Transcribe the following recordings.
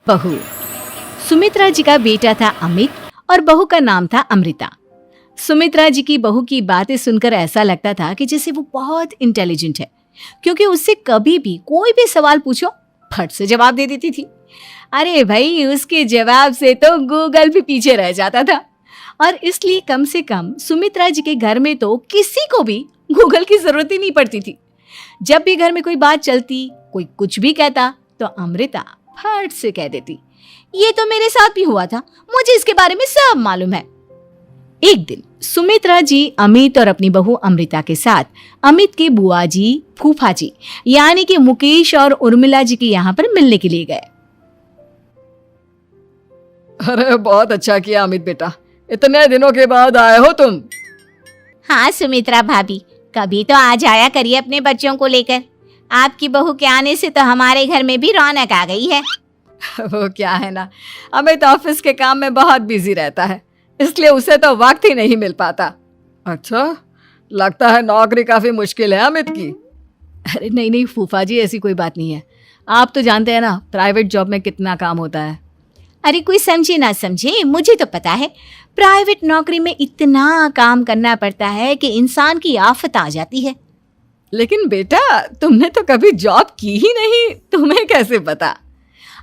बहू। सुमित्रा जी का बेटा था अमित और बहू का नाम था अमृता। सुमित्रा जी की बहू की बातें सुनकर ऐसा लगता था कि जैसे वो बहुत इंटेलिजेंट है, क्योंकि उससे कभी भी कोई भी सवाल पूछो फट से जवाब दे देती थी। अरे भाई, उसके जवाब से तो गूगल भी पीछे रह जाता था। और इसलिए कम से कम सुमित्रा जी के घर में तो किसी को भी गूगल की जरूरत ही नहीं पड़ती थी। जब भी घर में कोई बात चलती, कोई कुछ भी कहता, तो अमृता फट से कह देती, ये तो मेरे साथ भी हुआ था, मुझे इसके बारे में सब मालूम है। एक दिन सुमित्रा जी अमित और अपनी बहू अमृता के साथ अमित के बुआ जी, फूफा जी यानी कि मुकेश और उर्मिला जी के यहाँ पर मिलने के लिए गए। अरे बहुत अच्छा किया अमित बेटा, इतने दिनों के बाद आए हो तुम। हाँ सुमित्रा भाभी, कभी तो आ जाया करिए अपने बच्चों को लेकर। आपकी बहू के आने से तो हमारे घर में भी रौनक आ गई है। वो क्या है ना, अमित ऑफिस के काम में बहुत बिजी रहता है, इसलिए उसे तो वक्त ही नहीं मिल पाता। अच्छा, लगता है नौकरी काफी मुश्किल है अमित की। अरे नहीं नहीं फूफा जी, ऐसी कोई बात नहीं है। आप तो जानते हैं ना प्राइवेट जॉब में कितना काम होता है। अरे कोई समझे ना समझे, मुझे तो पता है प्राइवेट नौकरी में इतना काम करना पड़ता है कि इंसान की आफत आ जाती है। लेकिन बेटा, तुमने तो कभी जॉब की ही नहीं, तुम्हें कैसे पता?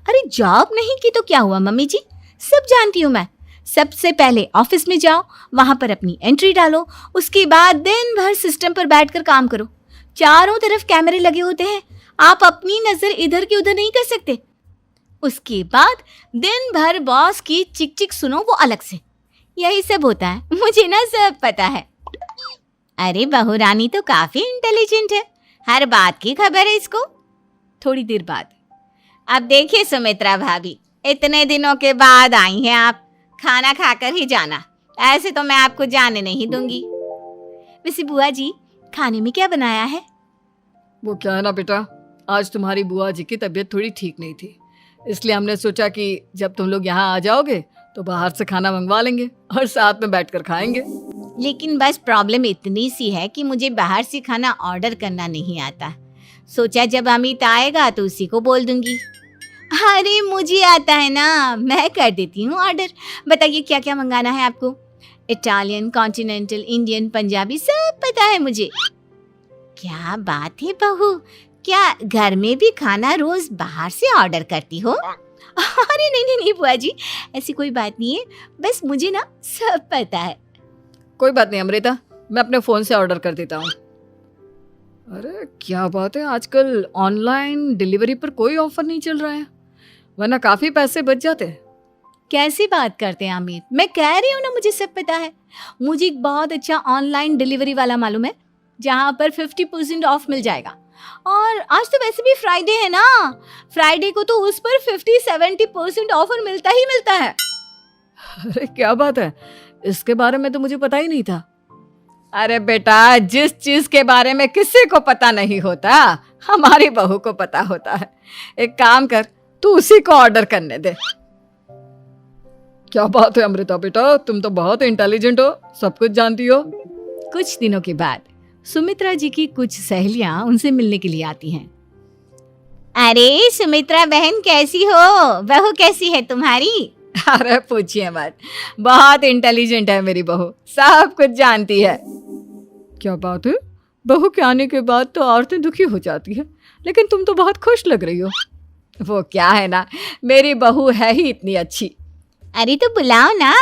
अरे जॉब नहीं की तो क्या हुआ मम्मी जी, सब जानती हूँ मैं। सबसे पहले ऑफिस में जाओ, वहां पर अपनी एंट्री डालो, उसके बाद दिन भर सिस्टम पर बैठकर काम करो। चारों तरफ कैमरे लगे होते हैं, आप अपनी नजर इधर की उधर नहीं कर सकते। उसके बाद दिन भर बॉस की चिक चिक सुनो, वो अलग से। यही सब होता है, मुझे ना सब पता है। अरे बहू रानी तो काफी इंटेलिजेंट है, हर बात की खबर है इसको। थोड़ी देर बाद, अब देखिए सुमित्रा भाभी, इतने दिनों के बाद आई हैं आप, खाना खाकर ही जाना, ऐसे तो मैं आपको जाने नहीं दूंगी। वैसे बुआ जी, खाने में क्या बनाया है? वो क्या है ना बेटा, आज तुम्हारी बुआ जी की तबीयत थोड़ी ठीक नहीं थी, इसलिए हमने सोचा कि जब तुम लोग यहाँ आ जाओगे तो बाहर से खाना मंगवा लेंगे और साथ में बैठकर खाएंगे। लेकिन बस प्रॉब्लम इतनी सी है कि मुझे बाहर से खाना ऑर्डर करना नहीं आता। सोचा जब अमित आएगा तो उसी को बोल दूंगी। अरे मुझे आता है ना, मैं कर देती हूँ ऑर्डर। बताइए क्या क्या मंगाना है आपको? इटालियन, कॉन्टिनेंटल, इंडियन, पंजाबी, सब पता है मुझे। क्या बात है बहू, क्या घर में भी खाना रोज बाहर से ऑर्डर करती हो? अरे नहीं नहीं नहीं बुआ जी, ऐसी कोई बात नहीं है, बस मुझे ना सब पता है। कोई बात नहीं अमृता, मैं अपने फ़ोन से ऑर्डर कर देता हूँ। अरे क्या बात है, आजकल ऑनलाइन डिलीवरी पर कोई ऑफर नहीं चल रहा है, वरना काफ़ी पैसे बच जाते। कैसी बात करते हैं अमित, मैं कह रही हूँ ना मुझे सब पता है। मुझे एक बहुत अच्छा ऑनलाइन डिलीवरी वाला मालूम है, जहाँ पर 50% ऑफ मिल जाएगा। और आज तो वैसे भी फ्राइडे है ना, फ्राइडे को तो उस पर 50-70% ऑफर मिलता ही मिलता है। अरे क्या बात है, इसके बारे में तो मुझे पता ही नहीं था। अरे बेटा, जिस चीज के बारे में किसी को पता नहीं होता, हमारी बहू को पता होता है। एक काम कर, तू उसी को ऑर्डर करने दे। क्या बात है अमृता बेटा, तुम तो बहुत इंटेलिजेंट हो, सब कुछ जानती हो। कुछ दिनों के बाद सुमित्रा जी की कुछ सहेलियां उनसे मिलने के लिए आती हैं। अरे सुमित्रा बहन कैसी हो, बहू कैसी है तुम्हारी? अरे पूछिए मत, बहुत इंटेलिजेंट है मेरी बहू, सब कुछ जानती है। क्या बात है, बहू के आने के बाद तो औरतें दुखी हो जाती है, लेकिन तुम तो बहुत खुश लग रही हो। वो क्या है ना, मेरी बहू है ही इतनी अच्छी। अरे तो बुलाओ ना,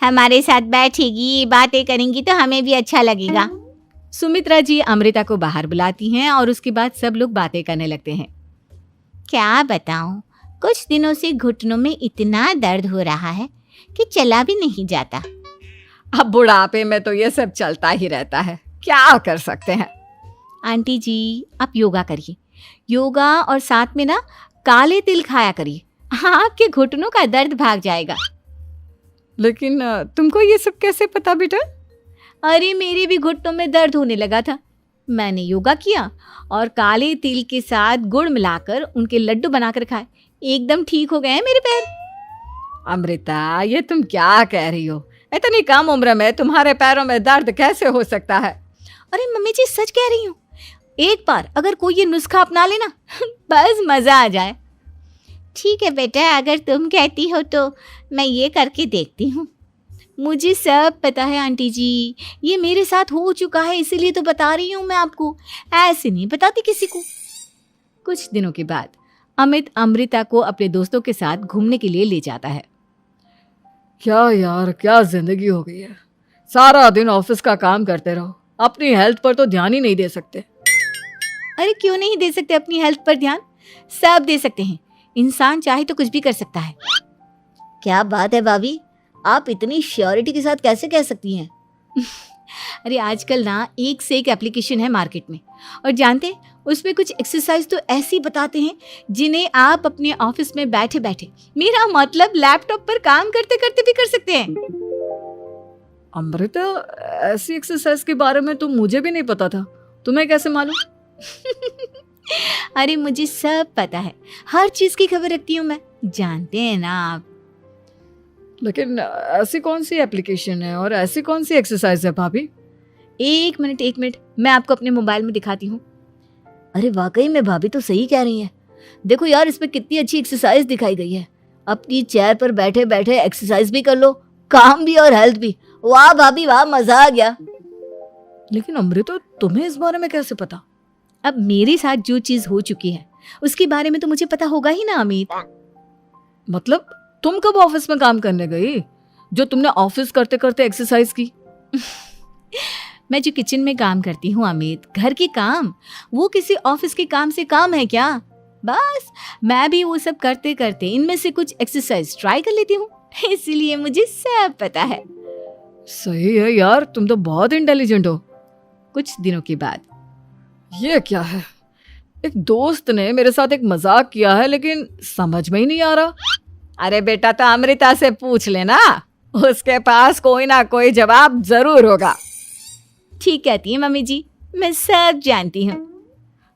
हमारे साथ बैठेगी, बातें करेंगी तो हमें भी अच्छा लगेगा। सुमित्रा जी अमृता को बाहर बुलाती हैं और उसके बाद सब लोग बातें करने लगते हैं। क्या बताऊं, कुछ दिनों से घुटनों में इतना दर्द हो रहा है कि चला भी नहीं जाता। अब बुढ़ापे में तो ये सब चलता ही रहता है, क्या कर सकते हैं। आंटी जी, आप योगा करिए, योगा और साथ में ना काले तिल खाया करिए, आपके घुटनों का दर्द भाग जाएगा। लेकिन तुमको ये सब कैसे पता बेटा? अरे मेरे भी घुटनों में दर्द होने लगा था, मैंने योगा किया और काले तिल के साथ गुड़ मिलाकर उनके लड्डू बनाकर खाए, एकदम ठीक हो गए हैं मेरे पैर। अमृता, ये तुम क्या कह रही हो? इतनी कम उम्र में तुम्हारे पैरों में दर्द कैसे हो सकता है? अरे मम्मी जी, सच कह रही हूँ, एक बार अगर कोई ये नुस्खा अपना लेना बस मजा आ जाए। ठीक है बेटा, अगर तुम कहती हो तो मैं ये करके देखती हूँ। मुझे सब पता है आंटी जी, ये मेरे साथ हो चुका है, इसीलिए तो बता रही हूँ मैं आपको, ऐसे नहीं बताती किसी को। कुछ दिनों के बाद अमित अमृता को अपने दोस्तों के साथ घूमने के लिए ले जाता है। क्या यार, क्या जिंदगी हो गई है। सारा दिन ऑफिस का काम करते रहो, अपनी हेल्थ पर तो ध्यान ही नहीं दे सकते। अरे क्यों नहीं दे सकते अपनी हेल्थ पर ध्यान, सब दे सकते हैं। इंसान चाहे तो कुछ भी कर सकता है। क्या बात है भाभी, आप इतनी श्योरिटी के साथ कैसे कह सकती हैं? अरे आजकल ना एक से एक एप्लीकेशन है मार्केट में, और जानते हैं उसमें कुछ एक्सरसाइज तो ऐसी बताते हैं जिन्हें आप अपने ऑफिस में बैठे बैठे, मेरा मतलब लैपटॉप पर काम करते करते भी कर सकते हैं। अमृता, ऐसी एक्सरसाइज के बारे में तो मुझे भी नहीं पता था, तुम्हें कैसे मालूम? अरे मुझे सब पता है, हर चीज की खबर रखती हूँ मैं, जानते हैं ना आप। लेकिन ऐसी कौन सी एप्लीकेशन है और ऐसी कौन सी एक्सरसाइज है भाभी? एक मिनट, मैं आपको अपने मोबाइल में दिखाती हूँ। अरे वाकई में भाभी तो सही कह रही हैं। देखो यार, इसमें कितनी अच्छी एक्सरसाइज दिखाई गई है। अपनी चेयर पर बैठे बैठे एक्सरसाइज भी कर लो, काम भी और हेल्थ भी। वाह भाभी वाह, मजा आ गया। लेकिन अमृता, तुम्हें इस बारे में कैसे पता? अब मेरे साथ जो चीज हो चुकी है उसके बारे में तो मुझे पता होगा ही ना अमित। मतलब तुम कब ऑफिस में काम करने गई जो तुमने ऑफिस करते करते एक्सरसाइज की? मैं जो किचन में काम करती हूँ अमित, घर के काम, वो किसी ऑफिस के काम से काम है क्या? बस मैं भी वो सब करते करते इनमें से कुछ एक्सरसाइज ट्राई कर लेती हूँ, इसीलिए मुझे सब पता है। सही है यार, तुम तो बहुत इंटेलिजेंट हो। कुछ दिनों के बाद, ये क्या है? एक दोस्त ने मेरे साथ एक मजाक किया है, लेकिन समझ में ही नहीं आ रहा। अरे बेटा, तो अमृता से पूछ लेना, उसके पास कोई ना कोई जवाब जरूर होगा। ठीक कहती है मम्मी जी, मैं सब जानती हूँ।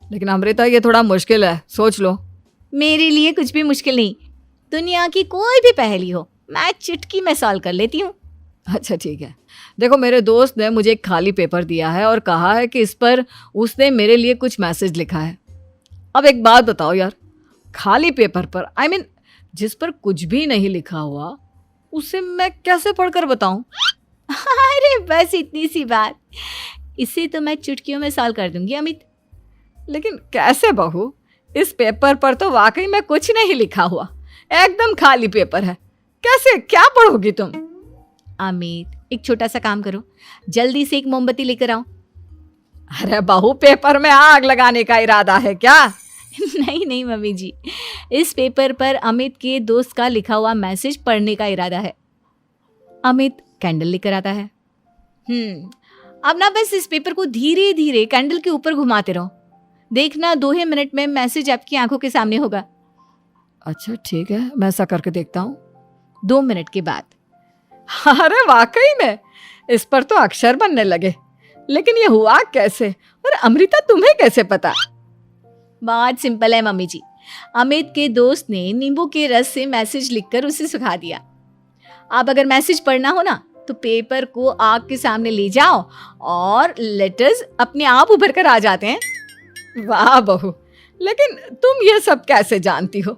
लेकिन अमृता, ये थोड़ा मुश्किल है, सोच लो। मेरे लिए कुछ भी मुश्किल नहीं, दुनिया की कोई भी पहेली हो मैं चुटकी में सॉल्व कर लेती हूँ। अच्छा ठीक है, देखो मेरे दोस्त ने मुझे एक खाली पेपर दिया है और कहा है कि इस पर उसने मेरे लिए कुछ मैसेज लिखा है। अब एक बात बताओ यार, खाली पेपर पर, आई मीन जिस पर कुछ भी नहीं लिखा हुआ, उसे मैं कैसे पढ़कर बताऊं? अरे बस इतनी सी बात, इसे तो मैं चुटकियों में सॉल्व कर दूंगी अमित। लेकिन कैसे बहू, इस पेपर पर तो वाकई में कुछ नहीं लिखा हुआ, एकदम खाली पेपर है, कैसे, क्या पढ़ोगी तुम? अमित, एक छोटा सा काम करो, जल्दी से एक मोमबत्ती लेकर आओ। अरे बहू, पेपर में आग लगाने का इरादा है क्या? नहीं मम्मी जी, इस पेपर पर अमित के दोस्त का लिखा हुआ मैसेज पढ़ने का इरादा है। अमित कैंडल लेकर आता है। अब ना बस इस पेपर को धीरे धीरे कैंडल के ऊपर घुमाते रहो, देखना 2 ही मिनट में मैसेज आपकी आंखों के सामने होगा। अच्छा ठीक है, मैं ऐसा करके देखता हूँ। 2 मिनट के बाद, अरे वाकई में इस पर तो अक्षर बनने लगे, लेकिन ये हुआ कैसे? और अमृता, तुम्हें कैसे पता? बात सिंपल है मम्मी जी, अमित के दोस्त ने नींबू के रस से मैसेज लिखकर उसे सुखा दिया। अब अगर मैसेज पढ़ना हो ना तो पेपर को आग के सामने ले जाओ और लेटर्स अपने आप उभर कर आ जाते हैं। वाह बहू, लेकिन तुम ये सब कैसे जानती हो?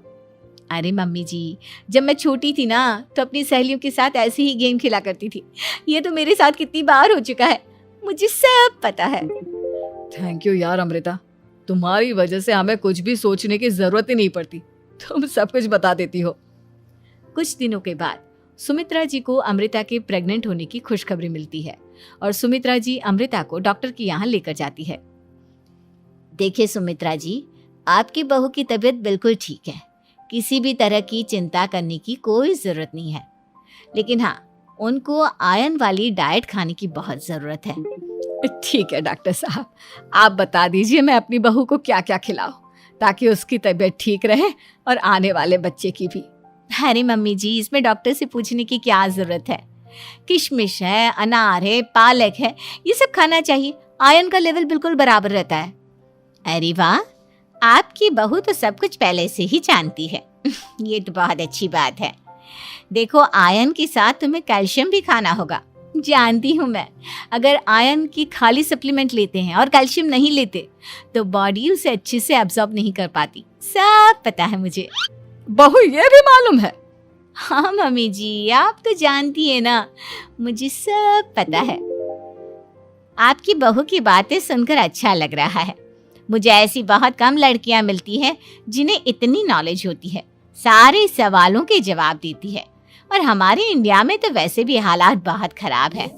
अरे मम्मी जी, जब मैं छोटी थी ना तो अपनी सहेलियों के साथ ऐसे ही गेम खेला करती थी। ये तो मेरे साथ कितनी बार हो चुका है, मुझे सब पता है। थैंक यू यार अमृता, तुम्हारी वजह से हमें कुछ भी सोचने की जरूरत ही नहीं पड़ती, तुम सब कुछ बता देती हो। कुछ दिनों के बाद सुमित्रा जी को अमृता के प्रेग्नेंट होने की खुशखबरी मिलती है और सुमित्रा जी अमृता को डॉक्टर के यहाँ लेकर जाती है। देखिए सुमित्रा जी, आपकी बहू की तबीयत बिल्कुल ठीक है, किसी भी तरह की चिंता करने की कोई ज़रूरत नहीं है। लेकिन हाँ, उनको आयरन वाली डाइट खाने की बहुत ज़रूरत है। ठीक है डॉक्टर साहब, आप बता दीजिए मैं अपनी बहू को क्या क्या खिलाऊं ताकि उसकी तबीयत ठीक रहे और आने वाले बच्चे की भी। अरे मम्मी जी, इसमें डॉक्टर से पूछने की क्या ज़रूरत है? किशमिश है, अनार है, पालक है, ये सब खाना चाहिए, आयरन का लेवल बिल्कुल बराबर रहता है। अरे वाह, आपकी बहू तो सब कुछ पहले से ही जानती है। ये तो बहुत अच्छी बात है। देखो, आयरन के साथ तुम्हें कैल्शियम भी खाना होगा। जानती हूँ मैं, अगर आयरन की खाली सप्लीमेंट लेते हैं और कैल्शियम नहीं लेते तो बॉडी उसे अच्छे से एब्जॉर्ब नहीं कर पाती, सब पता है मुझे। बहू ये भी मालूम है? हाँ मम्मी जी, आप तो जानती है ना, मुझे सब पता है। आपकी बहू की बातें सुनकर अच्छा लग रहा है। मुझे ऐसी बहुत कम लड़कियां मिलती हैं जिन्हें इतनी नॉलेज होती है, सारे सवालों के जवाब देती है। और हमारे इंडिया में तो वैसे भी हालात बहुत खराब है।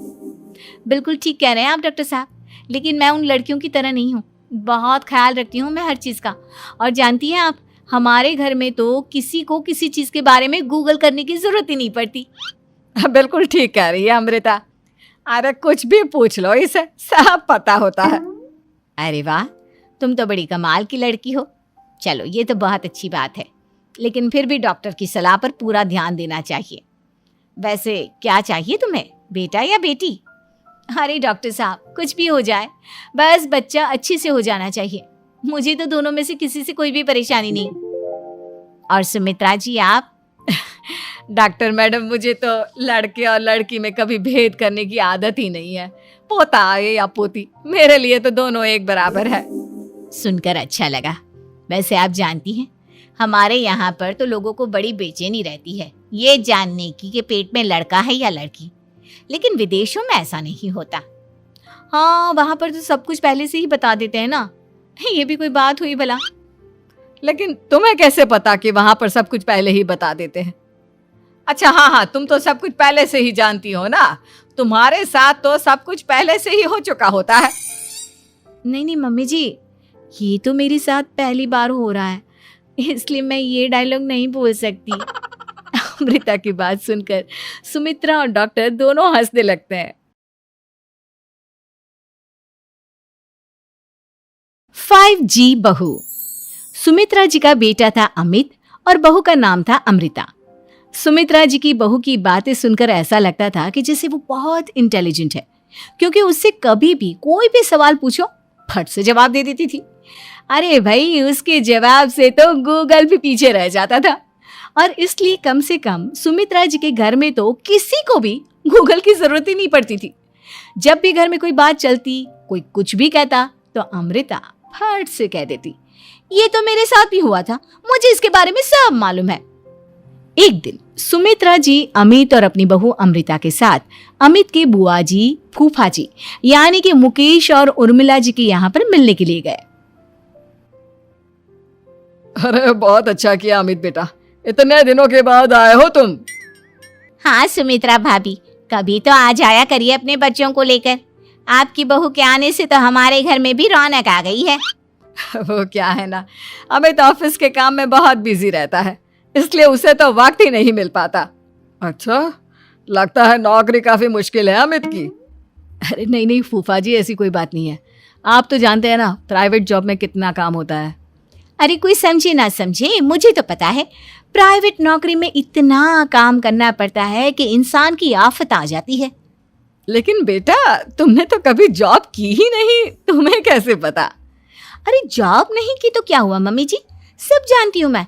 बिल्कुल ठीक कह रहे हैं आप डॉक्टर साहब, लेकिन मैं उन लड़कियों की तरह नहीं हूँ। बहुत ख्याल रखती हूँ मैं हर चीज़ का। और जानती हैं आप, हमारे घर में तो किसी को किसी चीज़ के बारे में गूगल करने की ज़रूरत ही नहीं पड़ती। बिल्कुल ठीक कह रही है अमृता। अरे कुछ भी पूछ लो, इसे सब पता होता है। अरे वाह, तुम तो बड़ी कमाल की लड़की हो। चलो ये तो बहुत अच्छी बात है, लेकिन फिर भी डॉक्टर की सलाह पर पूरा ध्यान देना चाहिए। वैसे क्या चाहिए तुम्हें, बेटा या बेटी? अरे डॉक्टर साहब, कुछ भी हो जाए, बस बच्चा अच्छे से हो जाना चाहिए। मुझे तो दोनों में से किसी से कोई भी परेशानी नहीं। और सुमित्रा जी आप? डॉक्टर मैडम, मुझे तो लड़के और लड़की में कभी भेद करने की आदत ही नहीं है। पोता आए या पोती, मेरे लिए तो दोनों एक बराबर है। सुनकर अच्छा लगा। वैसे आप जानती हैं, हमारे यहाँ पर तो लोगों को बड़ी बेचैनी रहती है ये जानने की कि पेट में लड़का है या लड़की, लेकिन विदेशों में ऐसा नहीं होता। हाँ, वहाँ पर तो सब कुछ पहले से ही बता देते हैं ना। ये भी कोई बात हुई भला? लेकिन तुम्हें कैसे पता कि वहां पर सब कुछ पहले ही बता देते हैं? अच्छा हाँ, तुम तो सब कुछ पहले से ही जानती हो ना। तुम्हारे साथ तो सब कुछ पहले से ही हो चुका होता है। नहीं मम्मी जी, ये तो मेरे साथ पहली बार हो रहा है, इसलिए मैं ये डायलॉग नहीं बोल सकती। अमृता की बात सुनकर सुमित्रा और डॉक्टर दोनों हंसने लगते हैं। 5G बहू। सुमित्रा जी का बेटा था अमित और बहू का नाम था अमृता। सुमित्रा जी की बहू की बातें सुनकर ऐसा लगता था कि जैसे वो बहुत इंटेलिजेंट है, क्योंकि उससे कभी भी कोई भी सवाल पूछो फट से जवाब दे देती थी। अरे भाई, उसके जवाब से तो गूगल भी पीछे रह जाता था। और इसलिए कम से कम सुमित्रा जी के घर में तो किसी को भी गूगल की जरूरत ही नहीं पड़ती थी। जब भी घर में कोई बात चलती, कोई कुछ भी कहता, तो अमृता फट से कह देती, ये तो मेरे साथ भी हुआ था, मुझे इसके बारे में सब मालूम है। एक दिन सुमित्रा जी अमित और अपनी बहू अमृता के साथ अमित के बुआ जी, फूफा जी यानी कि मुकेश और उर्मिला जी के यहाँ पर मिलने के लिए गए। अरे बहुत अच्छा किया अमित बेटा, इतने दिनों के बाद आए हो तुम। हाँ सुमित्रा भाभी, कभी तो आ जाया करिए अपने बच्चों को लेकर। आपकी बहू के आने से तो हमारे घर में भी रौनक आ गई है। वो क्या है ना, अमित ऑफिस के काम में बहुत बिजी रहता है, इसलिए उसे तो वक्त ही नहीं मिल पाता। अच्छा, लगता है नौकरी काफी मुश्किल है अमित की। अरे नहीं फूफा जी, ऐसी कोई बात नहीं है। आप तो जानते हैं ना प्राइवेट जॉब में कितना काम होता है। अरे कोई समझे ना समझे, मुझे तो पता है प्राइवेट नौकरी में इतना काम करना पड़ता है कि इंसान की आफत आ जाती है। लेकिन बेटा, तुमने तो कभी जॉब की ही नहीं, तुम्हें कैसे पता? अरे जॉब नहीं की तो क्या हुआ मम्मी जी, सब जानती हूँ मैं।